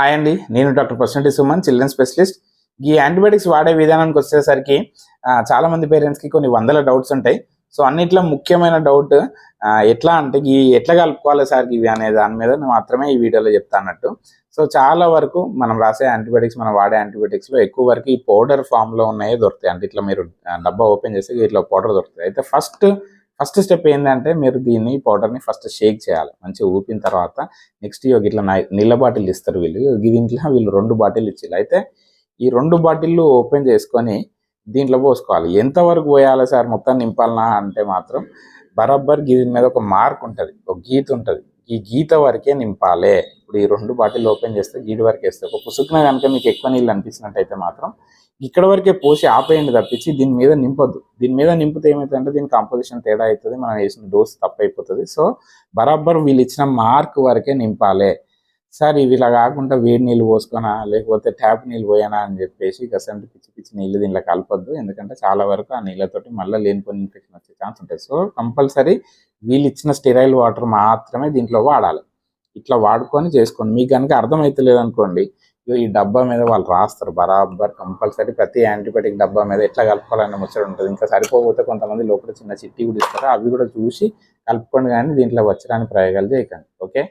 Hi అండి, నేను doctor పర్సంటి Suman, children specialist. ఈ యాంటీబయాటిక్స్ వాడే విధానానికి వచ్చేసరికి చాలామంది పేరెంట్స్కి కొన్ని వందల డౌట్స్ ఉంటాయి. సో అన్నిట్లో ముఖ్యమైన డౌట్ ఎట్లా అంటే ఎట్లా కలుపుకోవాలి సార్ ఇవి అనే దాని మీద మాత్రమే ఈ వీడియోలో చెప్తా అన్నట్టు. సో చాలా వరకు మనం రాసే యాంటీబయాటిక్స్, మనం వాడే యాంటీబయాటిక్స్లో ఎక్కువ వరకు ఈ పౌడర్ ఫామ్లో ఉన్నాయే దొరుకుతాయి. అంటే ఇట్లా మీరు డబ్బా ఓపెన్ చేస్తే ఇట్లా పౌడర్ దొరుకుతాయి. అయితే ఫస్ట్ స్టెప్ ఏంటంటే మీరు దీన్ని పౌడర్ని ఫస్ట్ షేక్ చేయాలి. మంచిగా ఊపిన తర్వాత నెక్స్ట్ ఇట్లా నీళ్ళ బాటిల్ ఇస్తారు దీంట్లో వీళ్ళు 2 బాటిల్ ఇచ్చారు. అయితే ఈ 2 బాటిళ్ళు ఓపెన్ చేసుకొని దీంట్లో పోసుకోవాలి. ఎంతవరకు పోయాలి సార్, మొత్తం నింపాలనా అంటే మాత్రం బరాబర్ దీని మీద ఒక మార్క్ ఉంటుంది, ఒక గీత ఉంటుంది. ఈ గీత వరకే నింపాలి. ఇప్పుడు ఈ 2 బాటిల్ ఓపెన్ చేస్తే గీత వరకే వేస్తే ఒక పుసుకున కనుక మీకు ఎక్కువ నీళ్ళు అనిపించినట్టయితే మాత్రం ఇక్కడ వరకే పోసి ఆపేయండి తప్పించి దీని మీద నింపొద్దు. దీని మీద నింపితే ఏమవుతుందంటే దీని కాంపోజిషన్ తేడా అవుతుంది, మనం వేసిన డోస్ తప్పైపోతుంది. సో బరాబర్ వీళ్ళు ఇచ్చిన మార్క్ వరకే నింపాలి. సార్ ఇవి ఇలా కాకుండా వేడి నీళ్ళు పోసుకొనా లేకపోతే ట్యాప్ నీళ్ళు పోయానా అని చెప్పేసి గసంటి పిచ్చి నీళ్ళు దీంట్లో కలపొద్దు. ఎందుకంటే చాలా వరకు ఆ నీళ్ళతోటి మళ్ళీ లేనిపోయిన ఇన్ఫెక్షన్ వచ్చే ఛాన్స్ ఉంటుంది. సో కంపల్సరీ వీళ్ళు ఇచ్చిన స్టెరైల్ వాటర్ మాత్రమే దీంట్లో వాడాలి. ఇట్లా వాడుకొని చేసుకోండి. మీకు కనుక అర్థమవుతలేదు అనుకోండి, ఈ డబ్బా మీద వాళ్ళు రాస్తారు బరాబర్ కంపల్సరీ ప్రతి యాంటీబయాటిక్ డబ్బా మీద ఎట్లా కలుపుకోవాలన్న ముచ్చట ఉంటుంది. ఇంకా సరిపోతే కొంతమంది లోపల చిన్న చిట్టి కూడా ఇస్తారు, అవి కూడా చూసి కలుపుకోండి. కానీ దీంట్లో వచ్చడానికి ప్రయోగాలు చేయకండి. ఓకే.